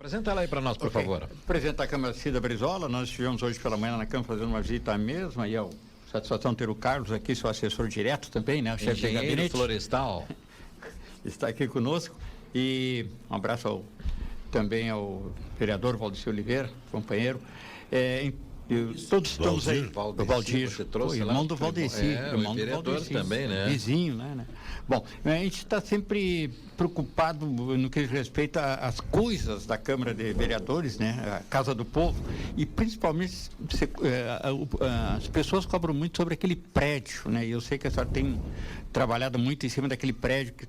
Apresenta ela aí para nós, por favor. Presidente da Câmara, Cida Brizola, nós estivemos hoje pela manhã na Câmara fazendo uma visita à mesma, e é satisfação ter o Carlos aqui, seu assessor direto também, né? O chefe de gabinete florestal. Está aqui conosco, e um abraço também ao vereador Valdeci Oliveira, companheiro. Todos estamos aí. O Valdir, você trouxe irmão do Valdeci. Irmão do Valdeci também, né? Vizinho, né? Bom, a gente está sempre preocupado no que diz respeito às coisas da Câmara de Vereadores, né? A Casa do Povo, e principalmente as pessoas cobram muito sobre aquele prédio, né? E eu sei que a senhora tem trabalhado muito em cima daquele prédio que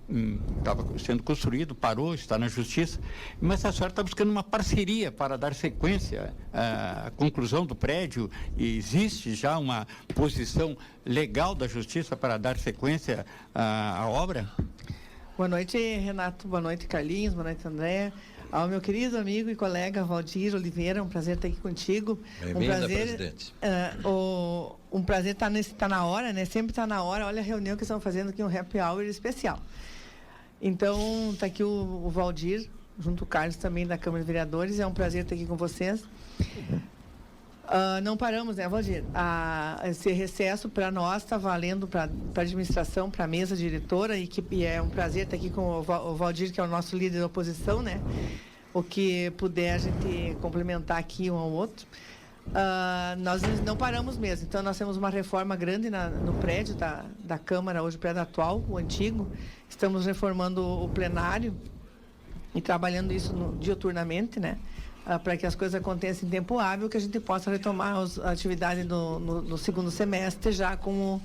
estava sendo construído, parou, está na Justiça, mas a senhora está buscando uma parceria para dar sequência à conclusão do prédio, e existe já uma posição legal da Justiça para dar sequência à obra? Boa noite, Renato. Boa noite, Carlinhos. Boa noite, André. Ao meu querido amigo e colega Valdir Oliveira, um prazer estar aqui contigo. Bem-vinda, presidente. Um prazer estar na hora, né? Sempre está na hora. Olha a reunião que estão fazendo aqui, um happy hour especial. Então, está aqui o Valdir, junto com o Carlos também da Câmara de Vereadores. É um prazer estar aqui com vocês. Não paramos, né, Valdir? Esse recesso para nós está valendo para a administração, para a mesa diretora, e é um prazer estar aqui com o Valdir, que é o nosso líder da oposição, né? O que puder a gente complementar aqui um ao outro. Nós não paramos mesmo. Então, nós temos uma reforma grande no prédio da Câmara, hoje o prédio atual, o antigo. Estamos reformando o plenário e trabalhando isso diuturnamente, né? Para que as coisas aconteçam em tempo hábil, que a gente possa retomar a atividade no segundo semestre, já com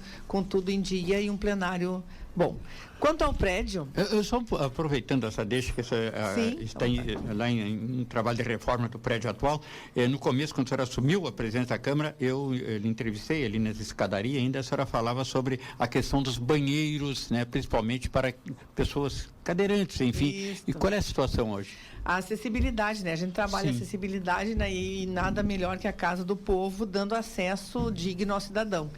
tudo em dia e um plenário bom. Quanto ao prédio... Eu só aproveitando essa deixa, que está lá em um trabalho de reforma do prédio atual, no começo, quando a senhora assumiu a presidência da Câmara, eu lhe entrevistei ali nessa escadaria, ainda a senhora falava sobre a questão dos banheiros, né, principalmente para pessoas cadeirantes, enfim. Isso. E qual é a situação hoje? A acessibilidade, né? A gente trabalha a acessibilidade, né? E nada melhor que a Casa do Povo, dando acesso digno ao cidadão.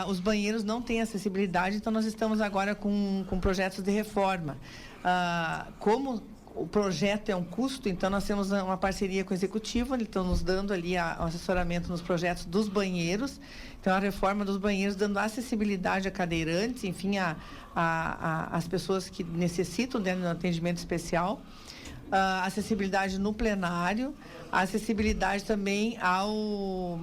Os banheiros não têm acessibilidade, então nós estamos agora com projetos de reforma. Como o projeto é um custo, então nós temos uma parceria com o Executivo, eles estão nos dando ali o assessoramento nos projetos dos banheiros, então a reforma dos banheiros dando acessibilidade a cadeirantes, enfim, as pessoas que necessitam de um atendimento especial. Acessibilidade no plenário, acessibilidade também ao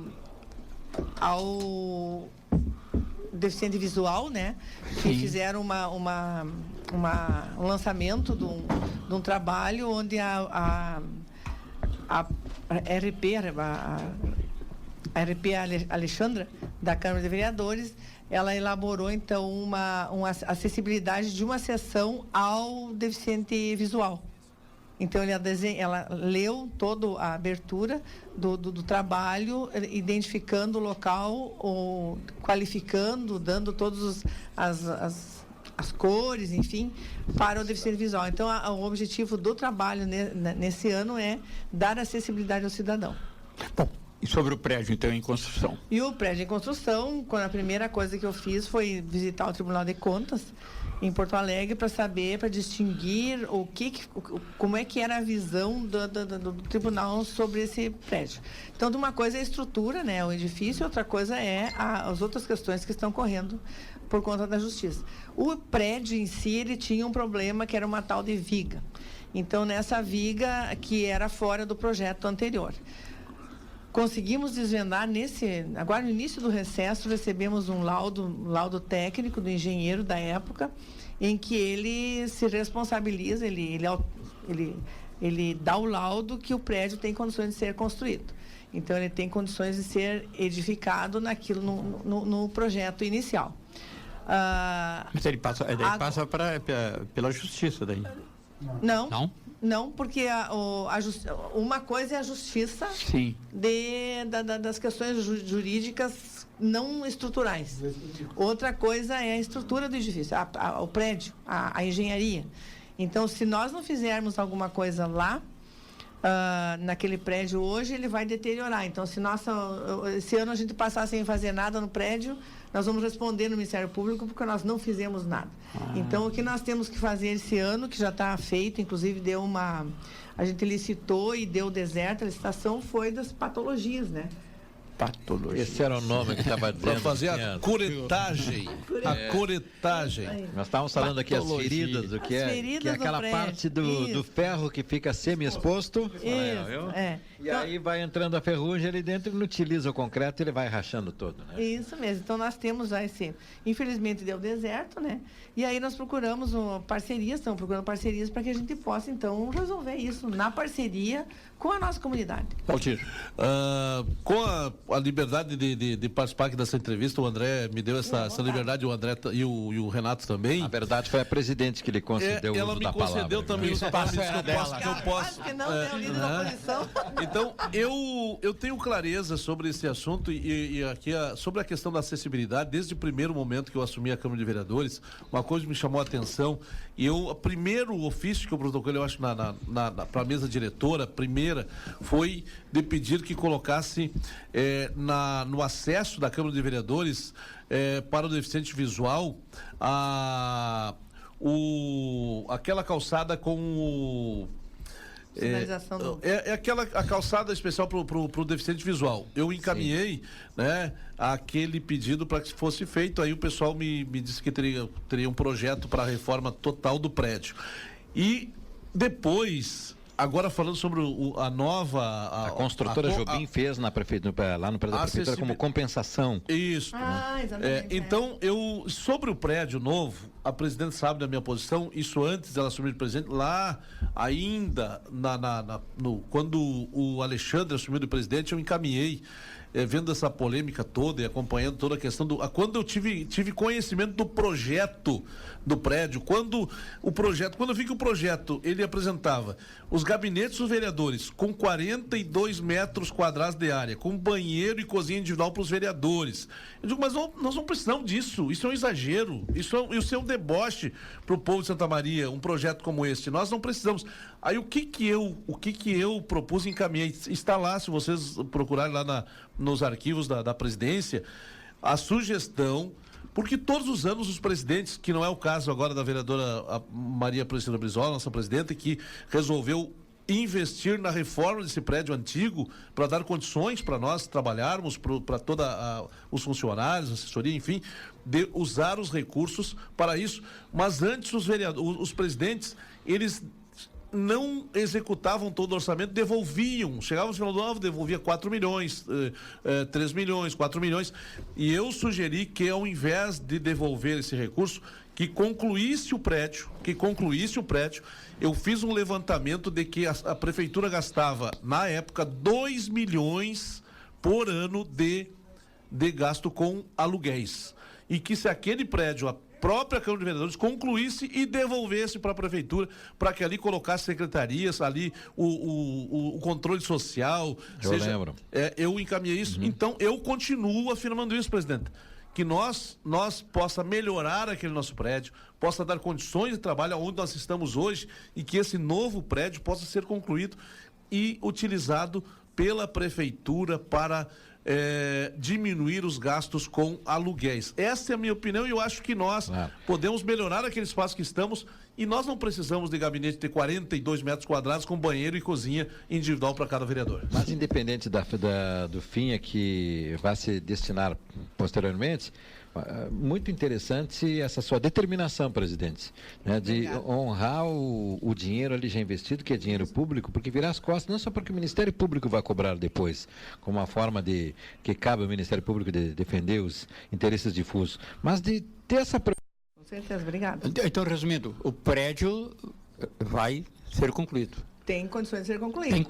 deficiente visual, né? Que fizeram um lançamento de um trabalho onde a RP Alexandra, da Câmara de Vereadores, ela elaborou, então, uma acessibilidade de uma sessão ao deficiente visual. Então, ela leu toda a abertura do trabalho, identificando o local, qualificando, dando todas as cores, enfim, para o deficiente visual. Então, o objetivo do trabalho nesse ano é dar acessibilidade ao cidadão. Bom, e sobre o prédio, então, em construção? E o prédio em construção, quando a primeira coisa que eu fiz foi visitar o Tribunal de Contas em Porto Alegre para saber, para distinguir como é que era a visão do tribunal sobre esse prédio. Então, uma coisa é a estrutura, né, o edifício, outra coisa é as outras questões que estão correndo por conta da justiça. O prédio em si, ele tinha um problema que era uma tal de viga. Então, nessa viga que era fora do projeto anterior. Conseguimos desvendar agora no início do recesso, recebemos um laudo técnico do engenheiro da época, em que ele se responsabiliza, ele dá o laudo que o prédio tem condições de ser construído. Então, ele tem condições de ser edificado no projeto inicial. Mas ele passa pela justiça daí? Não? Não, porque uma coisa é a justiça das questões jurídicas não estruturais. Outra coisa é a estrutura do edifício, o prédio, a engenharia. Então, se nós não fizermos alguma coisa lá, naquele prédio hoje, ele vai deteriorar. Então, se esse ano a gente passar sem fazer nada no prédio, nós vamos responder no Ministério Público porque nós não fizemos nada. Então, o que nós temos que fazer esse ano, que já está feito, inclusive a gente licitou e deu deserto, a licitação foi das patologias, né? Patologia. Esse era o nome que estava dizendo. Para fazer a curetagem. A curetagem. Nós estávamos falando aqui as feridas, o que As é, feridas que é do aquela prédio. parte do ferro que fica semi-exposto. E aí vai entrando a ferrugem ali dentro, ele não utiliza o concreto, ele vai rachando todo, né? Isso mesmo. Então, nós temos já infelizmente, deu deserto, né? E aí nós procuramos estamos procurando parcerias para que a gente possa, então, resolver isso na parceria com a nossa comunidade. Altir, com a liberdade de participar aqui dessa entrevista, o André me deu essa liberdade, o André e o Renato também. Na verdade, foi a presidente que lhe concedeu o uso da palavra. Ela me concedeu também o uso da palavra, que eu posso. Que não deu líder da oposição. Então, eu tenho clareza sobre esse assunto e aqui sobre a questão da acessibilidade. Desde o primeiro momento que eu assumi a Câmara de Vereadores, uma coisa me chamou a atenção. E o primeiro ofício que eu protocolei, eu acho, para a mesa diretora, foi de pedir que colocasse no acesso da Câmara de Vereadores para o deficiente visual aquela calçada com o... Sinalização a calçada especial para o deficiente visual. Eu encaminhei, né, aquele pedido para que fosse feito. Aí o pessoal me disse que teria um projeto para a reforma total do prédio. E depois, agora falando sobre a nova... A construtora Jobim fez na prefeitura, lá no prédio da prefeitura como compensação. Isso. Exatamente. Então, sobre o prédio novo, a presidente sabe da minha posição, isso antes dela assumir o presidente, lá ainda, quando o Alexandre assumiu de presidente, eu encaminhei, vendo essa polêmica toda e acompanhando toda a questão quando eu tive conhecimento do projeto do prédio, quando eu vi que o projeto, ele apresentava os gabinetes dos vereadores com 42 metros quadrados de área, com banheiro e cozinha individual para os vereadores. Eu digo, mas nós não precisamos disso, isso é um exagero, isso é um deboche para o povo de Santa Maria, um projeto como esse, nós não precisamos. Aí o que eu propus e encaminhei, está lá, se vocês procurarem lá nos arquivos da presidência, a sugestão, porque todos os anos os presidentes, que não é o caso agora da vereadora Maria Priscila Brizola, nossa presidenta, que resolveu investir na reforma desse prédio antigo para dar condições para nós trabalharmos, para todos os funcionários, assessoria, enfim, de usar os recursos para isso. Mas antes os presidentes, eles não executavam todo o orçamento, devolviam, chegavam no final do ano, devolvia 4 milhões, 3 milhões, 4 milhões, e eu sugeri que ao invés de devolver esse recurso, que concluísse o prédio, eu fiz um levantamento de que a prefeitura gastava, na época, 2 milhões por ano de gasto com aluguéis, e que se aquele prédio, a própria Câmara de Vereadores concluísse e devolvesse para a prefeitura, para que ali colocasse secretarias, ali o controle social. Eu lembro. Eu encaminhei isso. Então, eu continuo afirmando isso, presidente, que nós possa melhorar aquele nosso prédio, possa dar condições de trabalho onde nós estamos hoje e que esse novo prédio possa ser concluído e utilizado pela prefeitura para diminuir os gastos com aluguéis. Essa é a minha opinião e eu acho que nós podemos melhorar aquele espaço que estamos e nós não precisamos de gabinete de 42 metros quadrados com banheiro e cozinha individual para cada vereador. Mas independente do fim a que vai se destinar posteriormente, muito interessante essa sua determinação, presidente, né, de honrar o dinheiro ali já investido, que é dinheiro público, porque virar as costas, não só porque o Ministério Público vai cobrar depois, como uma forma que cabe ao Ministério Público de defender os interesses difusos, mas de ter essa... Com certeza, obrigada. Então, resumindo, o prédio vai ser concluído. Tem condições de ser concluído. Tem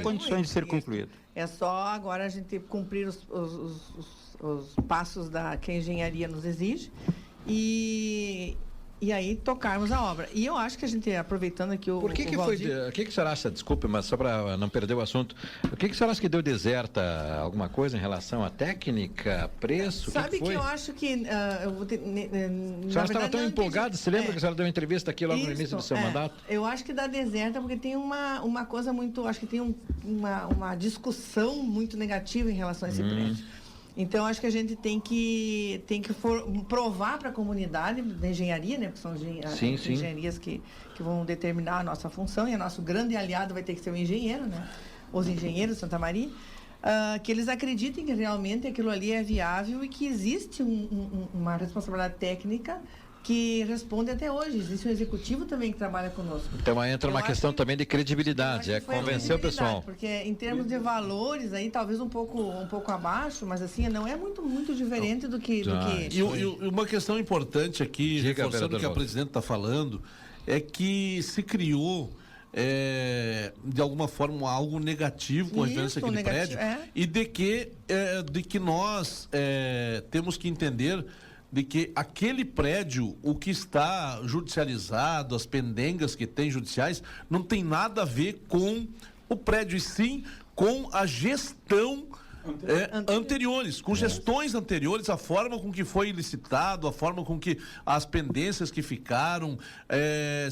condições de ser concluído. É só agora a gente cumprir os passos que a engenharia nos exige e e aí tocarmos a obra. E eu acho que a gente, aproveitando aqui o Por que o foi, Valdir, o que a senhora acha, desculpe, mas só para não perder o assunto, o que a senhora acha que deu deserta? Alguma coisa em relação à técnica, preço? sabe que foi? eu acho que eu vou ter, A senhora estava tão empolgada, se lembra que a senhora deu uma entrevista aqui logo no início do seu mandato? Eu acho que dá deserta porque tem uma coisa muito, acho que tem uma discussão muito negativa em relação a esse prédio. Então, acho que a gente tem que provar para a comunidade da engenharia, né? Porque são engenharias que vão determinar a nossa função, e o nosso grande aliado vai ter que ser o engenheiro, né? Os engenheiros de Santa Maria, que eles acreditem que realmente aquilo ali é viável e que existe uma responsabilidade técnica que responde até hoje. Existe um executivo também que trabalha conosco. Então aí entra uma questão também de credibilidade, convencer o pessoal. Porque em termos de valores, aí talvez um pouco abaixo, mas assim, não é muito diferente do que... E uma questão importante aqui, reforçando o que a presidente está falando, é que se criou... de alguma forma algo negativo com referência àquele prédio, e de que nós temos que entender de que aquele prédio, o que está judicializado, as pendengas que tem judiciais, não tem nada a ver com o prédio, e sim com a gestão anteriores, com gestões anteriores, a forma com que foi licitado, a forma com que as pendências que ficaram,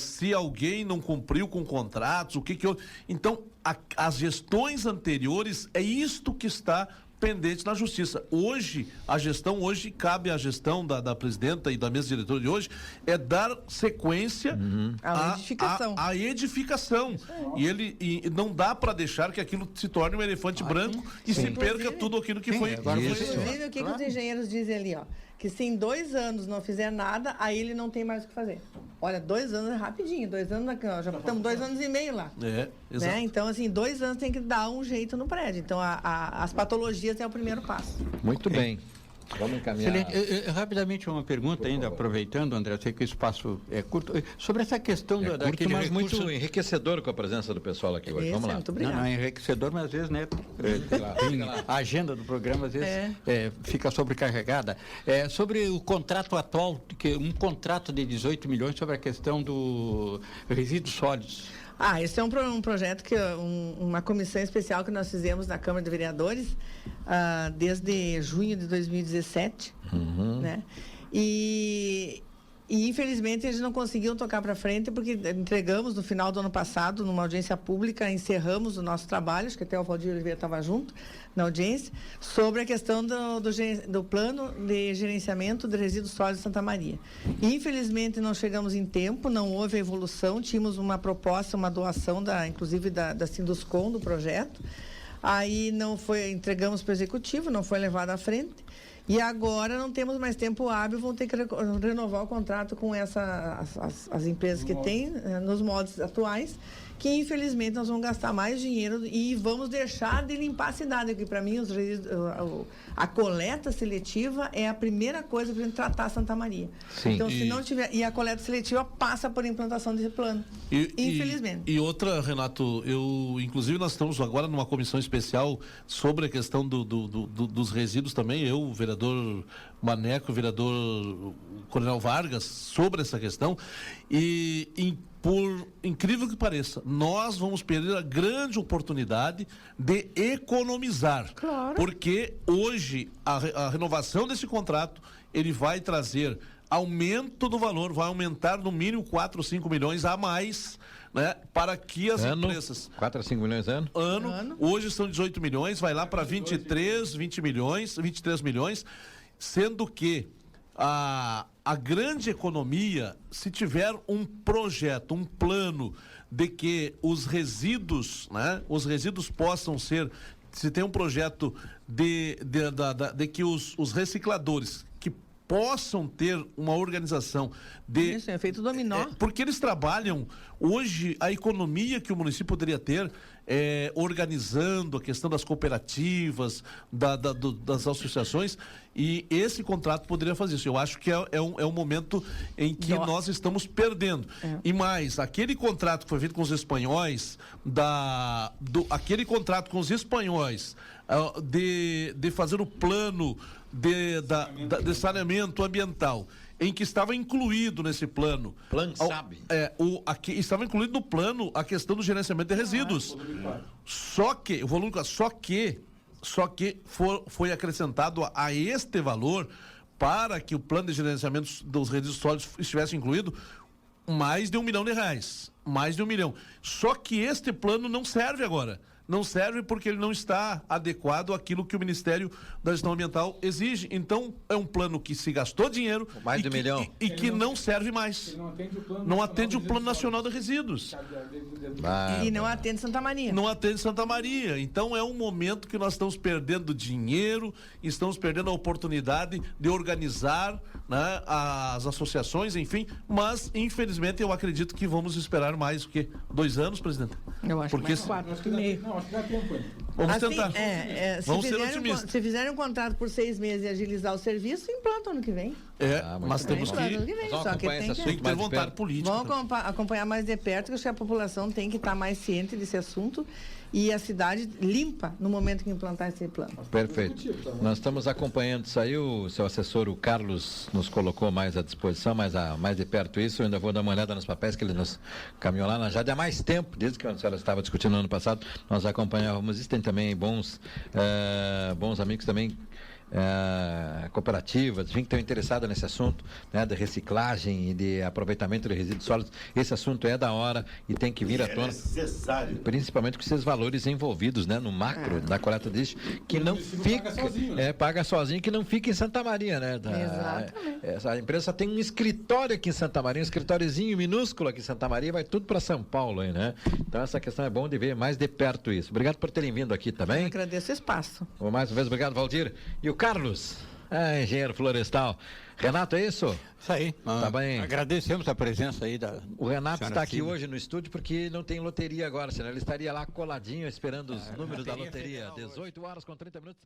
se alguém não cumpriu com contratos, o que houve. Então, as gestões anteriores, é isto que está pendente na justiça. Hoje cabe à gestão da presidenta e da mesa diretora de hoje dar sequência à edificação. E não dá para deixar que aquilo se torne um elefante branco e se perca tudo aquilo que foi. Inclusive, o que os engenheiros dizem ali, ó? Que se em 2 anos não fizer nada, aí ele não tem mais o que fazer. Olha, 2 anos é rapidinho, 2 anos, já estamos 2 anos e meio lá. Exato. Né? Então, assim, 2 anos tem que dar um jeito no prédio. Então, as patologias é o primeiro passo. Muito bem. Vamos encaminhar. Rapidamente uma pergunta ainda, aproveitando, André, eu sei que o espaço é curto, sobre essa questão daquele mas recurso... muito enriquecedor com a presença do pessoal aqui hoje. Vamos lá. Muito obrigado. Não é enriquecedor, mas às vezes, né, a agenda do programa às vezes fica sobrecarregada. Sobre o contrato atual, um contrato de 18 milhões sobre a questão do resíduos sólidos. Esse é um projeto uma comissão especial que nós fizemos na Câmara de Vereadores desde junho de 2017, né? E infelizmente eles não conseguiram tocar para frente porque entregamos no final do ano passado, numa audiência pública, encerramos o nosso trabalho, acho que até o Valdir Oliveira estava junto na audiência, sobre a questão do plano de gerenciamento de resíduos sólidos de Santa Maria. Infelizmente não chegamos em tempo, não houve evolução, tínhamos uma proposta, uma doação inclusive da Sinduscom do projeto, aí entregamos para o executivo, não foi levado à frente. E agora não temos mais tempo hábil, vão ter que renovar o contrato com as empresas que têm nos moldes atuais, que infelizmente nós vamos gastar mais dinheiro e vamos deixar de limpar a cidade, porque para mim a coleta seletiva é a primeira coisa para a gente tratar Santa Maria. Sim. Então, se não tiver... E a coleta seletiva passa por implantação desse plano, infelizmente. E outra, Renato, inclusive nós estamos agora numa comissão especial sobre a questão dos resíduos também, o vereador Maneco, o vereador Coronel Vargas, sobre essa questão, por incrível que pareça, nós vamos perder a grande oportunidade de economizar. Claro. Porque hoje a renovação desse contrato, ele vai trazer aumento do valor, vai aumentar no mínimo 4 ou 5 milhões a mais, né, para que as empresas... 4 a 5 milhões ano? Hoje são 18 milhões, vai lá para 23 milhões, sendo que a grande economia, se tiver um projeto, um plano de que os resíduos possam ser, se tem um projeto de que os recicladores que possam ter uma organização de... Isso, é feito dominó. Porque eles trabalham, hoje, a economia que o município poderia ter, organizando a questão das cooperativas, das associações, e esse contrato poderia fazer isso. Eu acho que é um momento em que nós estamos perdendo. E mais, aquele contrato que foi feito com os espanhóis, aquele contrato com os espanhóis, de fazer o plano de saneamento ambiental, em que estava incluído nesse plano. Plano sabe. Aqui estava incluído no plano a questão do gerenciamento de resíduos. Só que, o volume 4, só que foi acrescentado a este valor para que o plano de gerenciamento dos resíduos sólidos estivesse incluído mais de R$1 milhão. Mais de 1 milhão. Só que este plano não serve agora. Não serve porque ele não está adequado àquilo que o Ministério da Gestão Ambiental exige. Então, é um plano que se gastou dinheiro mais de 1 milhão. E que não serve mais. Não atende o Plano Nacional de Resíduos. E não atende Santa Maria. Não atende Santa Maria. Então, é um momento que nós estamos perdendo dinheiro, estamos perdendo a oportunidade de organizar, né, as associações, enfim. Mas, infelizmente, eu acredito que vamos esperar mais do que 2 anos, presidente. Eu acho porque mais 4,5. Acho que dá tempo ainda. Vamos Assim, tentar. Vamos ser otimistas. Se fizerem um contrato por 6 meses e agilizar o serviço, implanta ano que vem. Mas temos Implanta que ano que vem. Vamos Só que acompanhar esse tem que... assunto tem que ter mais de vontade perto. política. Vamos acompanhar mais de perto, que eu acho que a população tem que estar mais ciente desse assunto e a cidade limpa no momento que implantar esse plano. Perfeito. Nós estamos acompanhando isso aí, o seu assessor, o Carlos, nos colocou mais à disposição, mais de perto isso. Eu ainda vou dar uma olhada nos papéis que ele nos caminhou lá. Já há mais tempo, desde que a senhora estava discutindo no ano passado, nós acompanhávamos isso. Tem também bons amigos também, cooperativas, enfim, que estão interessadas nesse assunto, né, de reciclagem e de aproveitamento de resíduos sólidos. Esse assunto é da hora e tem que vir à tona. Necessário. Principalmente com esses valores envolvidos, né, no macro da coleta de lixo, que não fica, paga sozinho, que não fica em Santa Maria, né? Exatamente. A empresa só tem um escritório aqui em Santa Maria, um escritóriozinho minúsculo aqui em Santa Maria, vai tudo para São Paulo aí, né? Então essa questão é bom de ver mais de perto isso. Obrigado por terem vindo aqui também. Eu agradeço o espaço. Mais uma vez, obrigado, Valdir. E o Carlos, engenheiro florestal. Renato, é isso? Isso aí. Tá bem. Agradecemos a presença aí da... O Renato está aqui Silvia. hoje no estúdio porque não tem loteria agora, senão ele estaria lá coladinho esperando os números da loteria. 18 horas com 30 minutos.